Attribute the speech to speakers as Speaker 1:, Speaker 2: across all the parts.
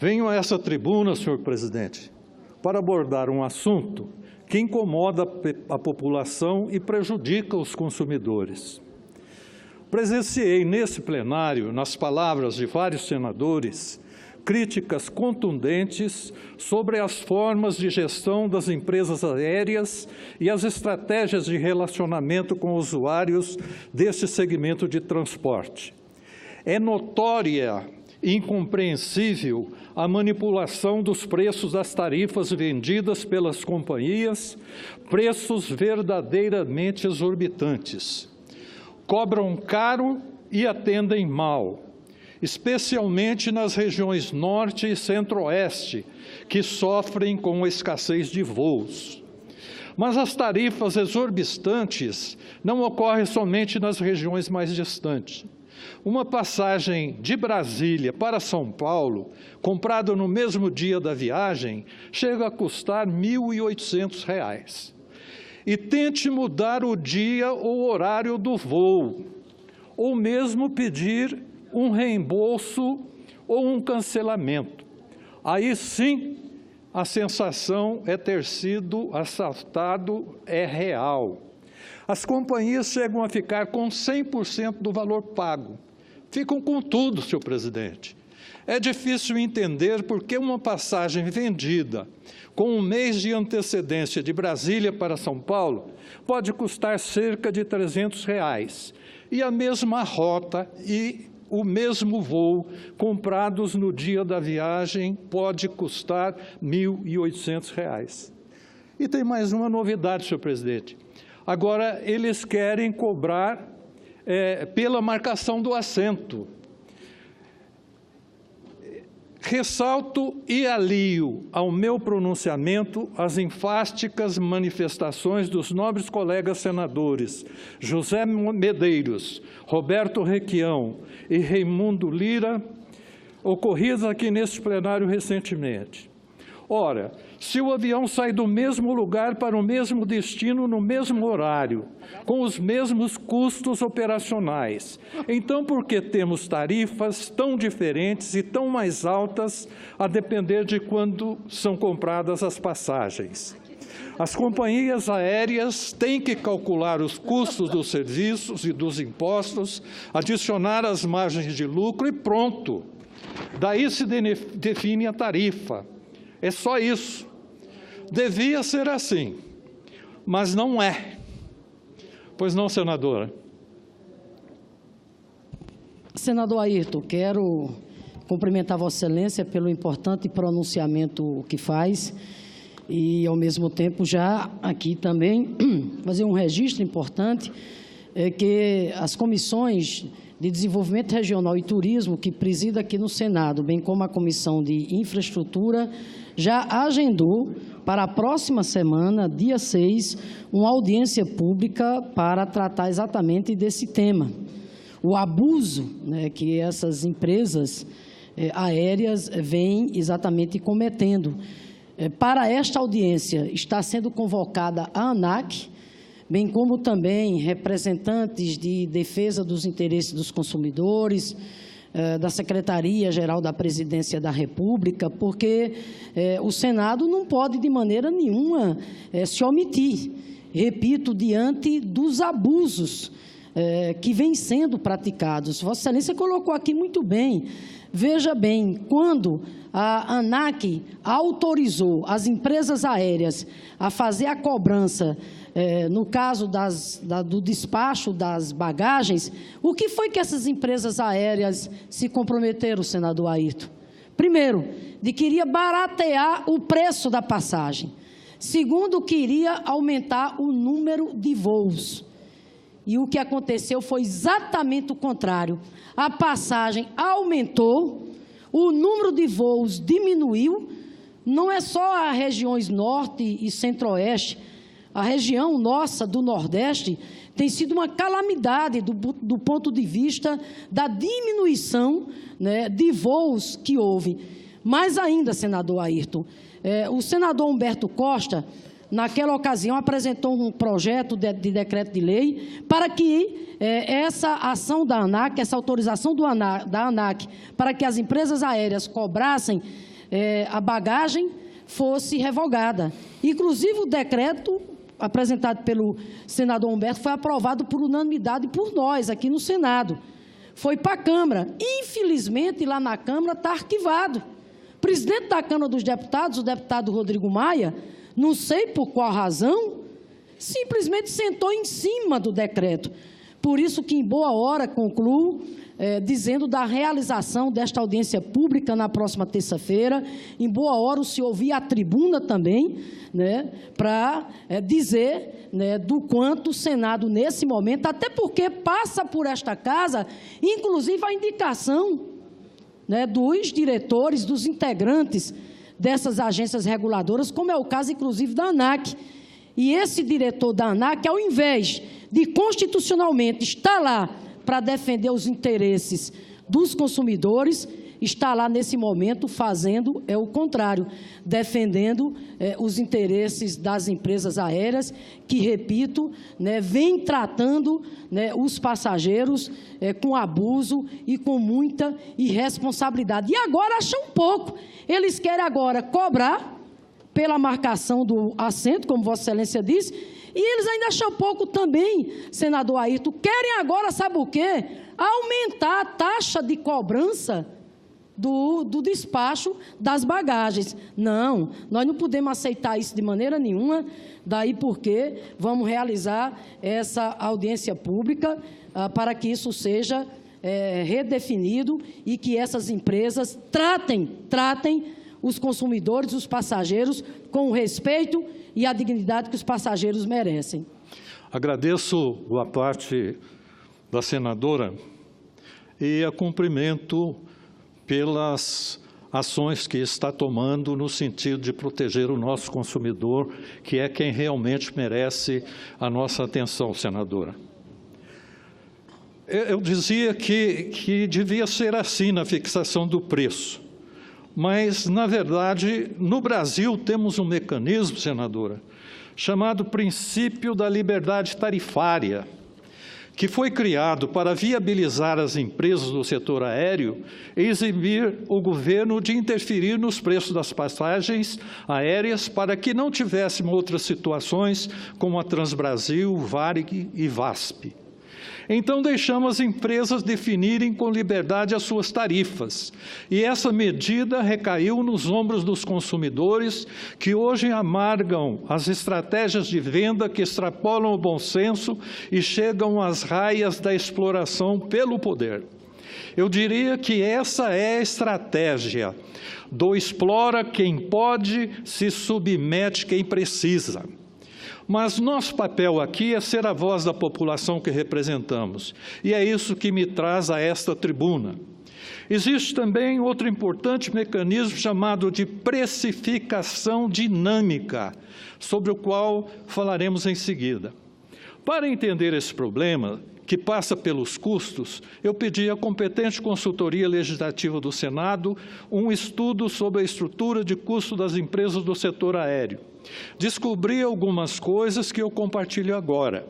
Speaker 1: Venho a essa tribuna, senhor presidente, para abordar um assunto que incomoda a população e prejudica os consumidores. Presenciei nesse plenário, nas palavras de vários senadores, críticas contundentes sobre as formas de gestão das empresas aéreas e as estratégias de relacionamento com usuários deste segmento de transporte. É notória e incompreensível a manipulação dos preços das tarifas vendidas pelas companhias, preços verdadeiramente exorbitantes. Cobram caro e atendem mal, especialmente nas regiões norte e centro-oeste, que sofrem com a escassez de voos. Mas as tarifas exorbitantes não ocorrem somente nas regiões mais distantes. Uma passagem de Brasília para São Paulo, comprada no mesmo dia da viagem, chega a custar R$ 1.800. E tente mudar o dia ou horário do voo, ou mesmo pedir um reembolso ou um cancelamento. Aí sim, a sensação é ter sido assaltado é real. As companhias chegam a ficar com 100% do valor pago. Ficam com tudo, senhor presidente. É difícil entender por que uma passagem vendida com um mês de antecedência de Brasília para São Paulo pode custar cerca de R$ 300, e a mesma rota e o mesmo voo comprados no dia da viagem pode custar R$ 1.800. E tem mais uma novidade, senhor presidente. Agora, eles querem cobrar pela marcação do assento. Ressalto e alio ao meu pronunciamento as enfáticas manifestações dos nobres colegas senadores José Medeiros, Roberto Requião e Raimundo Lira, ocorridas aqui neste plenário recentemente. Ora, se o avião sai do mesmo lugar para o mesmo destino no mesmo horário, com os mesmos custos operacionais, então por que temos tarifas tão diferentes e tão mais altas a depender de quando são compradas as passagens? As companhias aéreas têm que calcular os custos dos serviços e dos impostos, adicionar as margens de lucro e pronto. Daí se define a tarifa. É só isso. Devia ser assim, mas não é. Pois não, senadora?
Speaker 2: Senador Ayrton, quero cumprimentar Vossa Excelência pelo importante pronunciamento que faz e, ao mesmo tempo, já aqui também fazer um registro importante, que as comissões de Desenvolvimento Regional e Turismo, que presida aqui no Senado, bem como a Comissão de Infraestrutura, já agendou para a próxima semana, dia 6, uma audiência pública para tratar exatamente desse tema. O abuso, que essas empresas aéreas vêm exatamente cometendo. Para esta audiência está sendo convocada a ANAC, bem como também representantes de defesa dos interesses dos consumidores, da Secretaria-Geral da Presidência da República, porque o Senado não pode, de maneira nenhuma, se omitir, repito, diante dos abusos que vêm sendo praticados. Vossa Excelência colocou aqui muito bem. Veja bem, quando a ANAC autorizou as empresas aéreas a fazer a cobrança, no caso do despacho das bagagens, o que foi que essas empresas aéreas se comprometeram, senador Ayrton? Primeiro, de que iria baratear o preço da passagem. Segundo, que iria aumentar o número de voos. E o que aconteceu foi exatamente o contrário. A passagem aumentou, o número de voos diminuiu, não é só as regiões norte e centro-oeste, a região nossa do Nordeste tem sido uma calamidade do ponto de vista da diminuição, de voos que houve. Mais ainda, senador Ayrton, o senador Humberto Costa, naquela ocasião, apresentou um projeto de decreto de lei para que essa ação da ANAC, essa autorização da ANAC, para que as empresas aéreas cobrassem a bagagem fosse revogada. Inclusive, o decreto apresentado pelo senador Humberto foi aprovado por unanimidade por nós, aqui no Senado. Foi para a Câmara. Infelizmente, lá na Câmara está arquivado. O presidente da Câmara dos Deputados, o deputado Rodrigo Maia, não sei por qual razão, simplesmente sentou em cima do decreto. Por isso que, em boa hora, concluo, dizendo da realização desta audiência pública na próxima terça-feira. Em boa hora, o senhor vir à tribuna também, né, para dizer, né, do quanto o Senado, nesse momento, até porque passa por esta casa, inclusive a indicação, né, dos diretores, dos integrantes dessas agências reguladoras, como é o caso, inclusive, da ANAC. E esse diretor da ANAC, ao invés de constitucionalmente estar lá para defender os interesses dos consumidores, está lá nesse momento fazendo o contrário, defendendo os interesses das empresas aéreas, que, repito, né, vem tratando, né, os passageiros com abuso e com muita irresponsabilidade. E agora acham um pouco. Eles querem agora cobrar pela marcação do assento, como Vossa Excelência disse, e eles ainda acham pouco também, senador Ayrton, querem agora, sabe o quê? Aumentar a taxa de cobrança do despacho das bagagens. Não, nós não podemos aceitar isso de maneira nenhuma, daí porque vamos realizar essa audiência pública para que isso seja redefinido e que essas empresas tratem os consumidores, os passageiros, com o respeito e a dignidade que os passageiros merecem.
Speaker 1: Agradeço a parte da senadora e a cumprimento pelas ações que está tomando no sentido de proteger o nosso consumidor, que é quem realmente merece a nossa atenção, senadora. Eu dizia que devia ser assim na fixação do preço. Mas, na verdade, no Brasil temos um mecanismo, senadora, chamado princípio da liberdade tarifária, que foi criado para viabilizar as empresas do setor aéreo e eximir o governo de interferir nos preços das passagens aéreas para que não tivéssemos outras situações como a Transbrasil, Varig e VASP. Então, deixamos as empresas definirem com liberdade as suas tarifas. E essa medida recaiu nos ombros dos consumidores, que hoje amargam as estratégias de venda que extrapolam o bom senso e chegam às raias da exploração pelo poder. Eu diria que essa é a estratégia do explora quem pode, se submete quem precisa. Mas nosso papel aqui é ser a voz da população que representamos, e é isso que me traz a esta tribuna. Existe também outro importante mecanismo chamado de precificação dinâmica, sobre o qual falaremos em seguida. Para entender esse problema, que passa pelos custos, eu pedi à competente consultoria legislativa do Senado um estudo sobre a estrutura de custo das empresas do setor aéreo. Descobri algumas coisas que eu compartilho agora.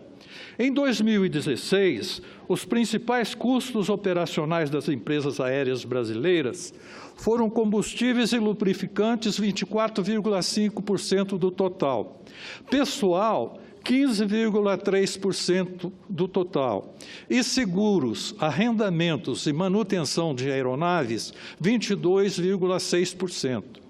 Speaker 1: Em 2016, os principais custos operacionais das empresas aéreas brasileiras foram combustíveis e lubrificantes, 24,5% do total. Pessoal, 15,3% do total. E seguros, arrendamentos e manutenção de aeronaves, 22,6%.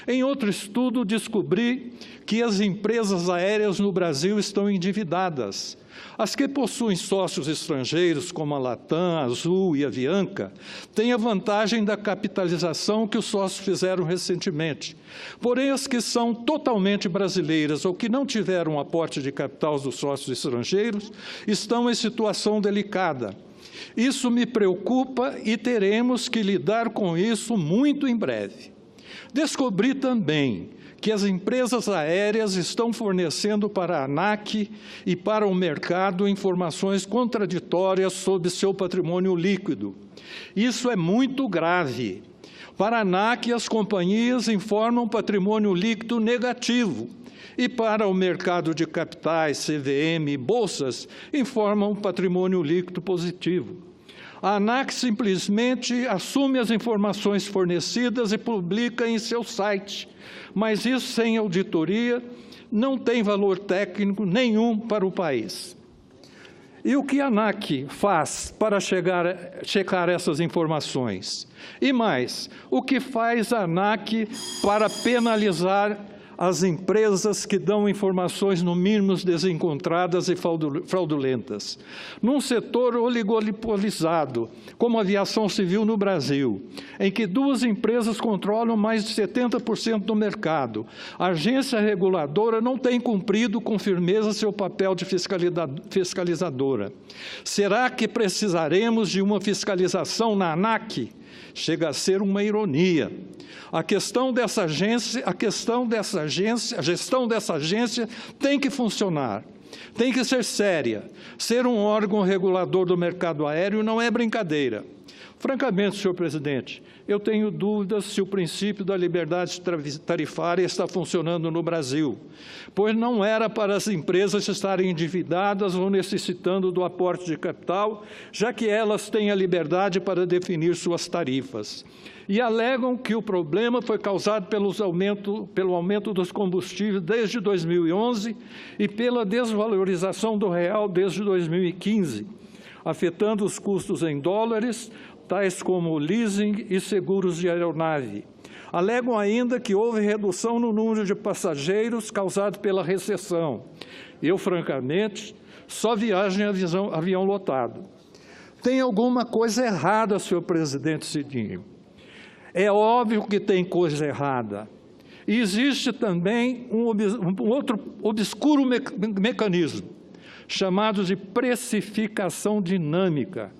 Speaker 1: Em outro estudo, descobri que as empresas aéreas no Brasil estão endividadas. As que possuem sócios estrangeiros, como a Latam, a Azul e a Avianca, têm a vantagem da capitalização que os sócios fizeram recentemente. Porém, as que são totalmente brasileiras ou que não tiveram aporte de capital dos sócios estrangeiros estão em situação delicada. Isso me preocupa e teremos que lidar com isso muito em breve. Descobri também que as empresas aéreas estão fornecendo para a ANAC e para o mercado informações contraditórias sobre seu patrimônio líquido. Isso é muito grave. Para a ANAC, as companhias informam patrimônio líquido negativo e para o mercado de capitais, CVM e bolsas, informam patrimônio líquido positivo. A ANAC simplesmente assume as informações fornecidas e publica em seu site, mas isso sem auditoria não tem valor técnico nenhum para o país. E o que a ANAC faz para checar essas informações? E mais, o que faz a ANAC para penalizar as empresas que dão informações, no mínimo, desencontradas e fraudulentas? Num setor oligopolizado, como a aviação civil no Brasil, em que duas empresas controlam mais de 70% do mercado, a agência reguladora não tem cumprido com firmeza seu papel de fiscalizadora. Será que precisaremos de uma fiscalização na ANAC? Chega a ser uma ironia. A gestão dessa agência tem que funcionar, tem que ser séria. Ser um órgão regulador do mercado aéreo não é brincadeira. Francamente, senhor presidente, eu tenho dúvidas se o princípio da liberdade tarifária está funcionando no Brasil, pois não era para as empresas estarem endividadas ou necessitando do aporte de capital, já que elas têm a liberdade para definir suas tarifas. E alegam que o problema foi causado pelo aumento dos combustíveis desde 2011 e pela desvalorização do real desde 2015, afetando os custos em dólares, tais como leasing e seguros de aeronave. Alegam ainda que houve redução no número de passageiros causado pela recessão. Eu, francamente, só viajo em avião lotado. Tem alguma coisa errada, senhor presidente Cidinho. É óbvio que tem coisa errada. E existe também um outro obscuro mecanismo, chamado de precificação dinâmica.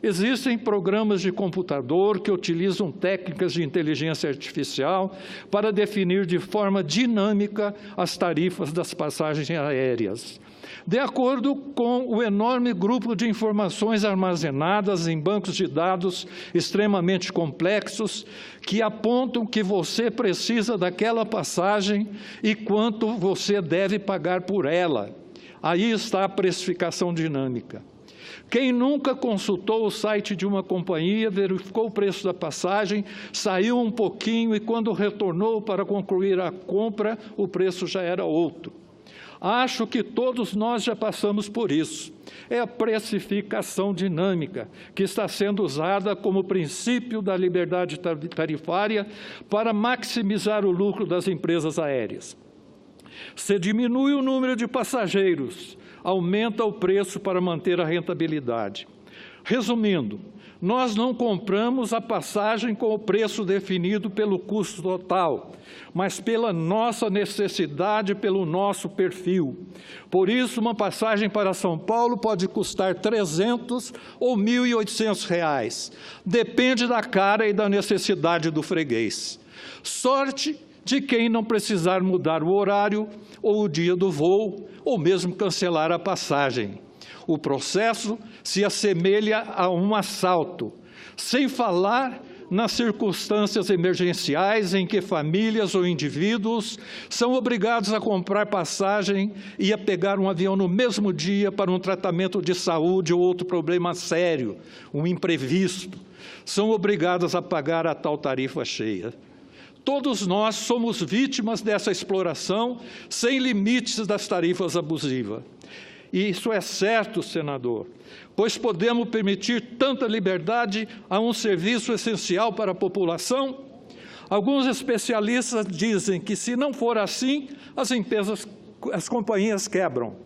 Speaker 1: Existem programas de computador que utilizam técnicas de inteligência artificial para definir de forma dinâmica as tarifas das passagens aéreas. De acordo com o enorme grupo de informações armazenadas em bancos de dados extremamente complexos, que apontam que você precisa daquela passagem e quanto você deve pagar por ela. Aí está a precificação dinâmica. Quem nunca consultou o site de uma companhia, verificou o preço da passagem, saiu um pouquinho e, quando retornou para concluir a compra, o preço já era outro. Acho que todos nós já passamos por isso. É a precificação dinâmica, que está sendo usada como princípio da liberdade tarifária para maximizar o lucro das empresas aéreas. Se diminui o número de passageiros, aumenta o preço para manter a rentabilidade. Resumindo, nós não compramos a passagem com o preço definido pelo custo total, mas pela nossa necessidade, pelo nosso perfil. Por isso, uma passagem para São Paulo pode custar R$ 300 ou R$ 1.800. Depende da cara e da necessidade do freguês. Sorte de quem não precisar mudar o horário ou o dia do voo, ou mesmo cancelar a passagem. O processo se assemelha a um assalto, sem falar nas circunstâncias emergenciais em que famílias ou indivíduos são obrigados a comprar passagem e a pegar um avião no mesmo dia para um tratamento de saúde ou outro problema sério, um imprevisto. São obrigados a pagar a tal tarifa cheia. Todos nós somos vítimas dessa exploração sem limites das tarifas abusivas. E isso é certo, senador, pois podemos permitir tanta liberdade a um serviço essencial para a população? Alguns especialistas dizem que, se não for assim, as companhias quebram.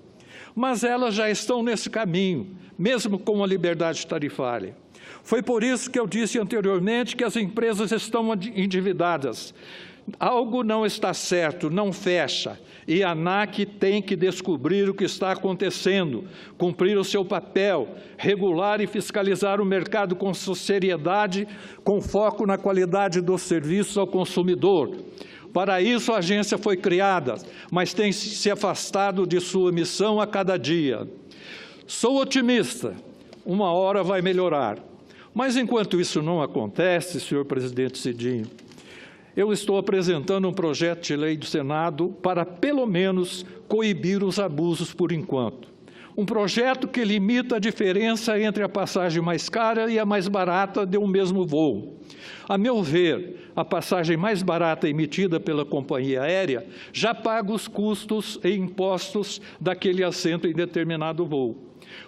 Speaker 1: Mas elas já estão nesse caminho, mesmo com a liberdade tarifária. Foi por isso que eu disse anteriormente que as empresas estão endividadas. Algo não está certo, não fecha, e a ANAC tem que descobrir o que está acontecendo, cumprir o seu papel, regular e fiscalizar o mercado com seriedade, com foco na qualidade dos serviços ao consumidor. Para isso, a agência foi criada, mas tem se afastado de sua missão a cada dia. Sou otimista, uma hora vai melhorar. Mas, enquanto isso não acontece, senhor presidente Cidinho, eu estou apresentando um projeto de lei do Senado para, pelo menos, coibir os abusos por enquanto. Um projeto que limita a diferença entre a passagem mais cara e a mais barata de um mesmo voo. A meu ver, a passagem mais barata emitida pela companhia aérea já paga os custos e impostos daquele assento em determinado voo.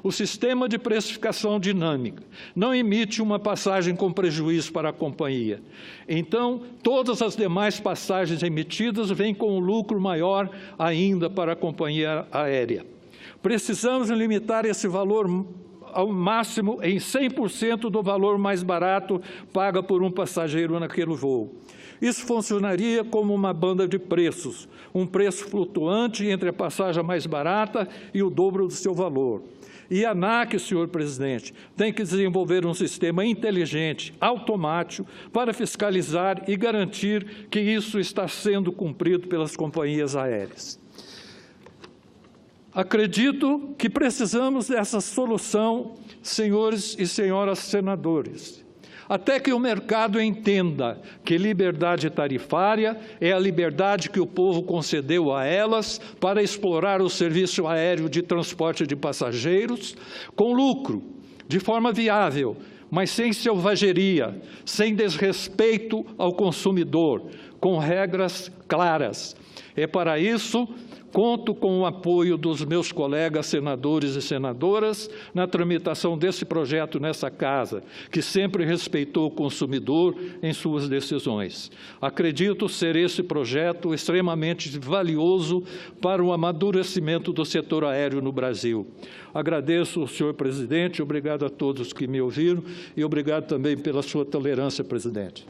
Speaker 1: O sistema de precificação dinâmica não emite uma passagem com prejuízo para a companhia. Então, todas as demais passagens emitidas vêm com um lucro maior ainda para a companhia aérea. Precisamos limitar esse valor ao máximo em 100% do valor mais barato paga por um passageiro naquele voo. Isso funcionaria como uma banda de preços, um preço flutuante entre a passagem mais barata e o dobro do seu valor. E a ANAC, senhor presidente, tem que desenvolver um sistema inteligente, automático, para fiscalizar e garantir que isso está sendo cumprido pelas companhias aéreas. Acredito que precisamos dessa solução, senhores e senhoras senadores, até que o mercado entenda que liberdade tarifária é a liberdade que o povo concedeu a elas para explorar o serviço aéreo de transporte de passageiros com lucro, de forma viável, mas sem selvageria, sem desrespeito ao consumidor, com regras claras. É para isso conto com o apoio dos meus colegas senadores e senadoras na tramitação desse projeto nessa Casa, que sempre respeitou o consumidor em suas decisões. Acredito ser esse projeto extremamente valioso para o amadurecimento do setor aéreo no Brasil. Agradeço ao senhor presidente, obrigado a todos que me ouviram e obrigado também pela sua tolerância, presidente.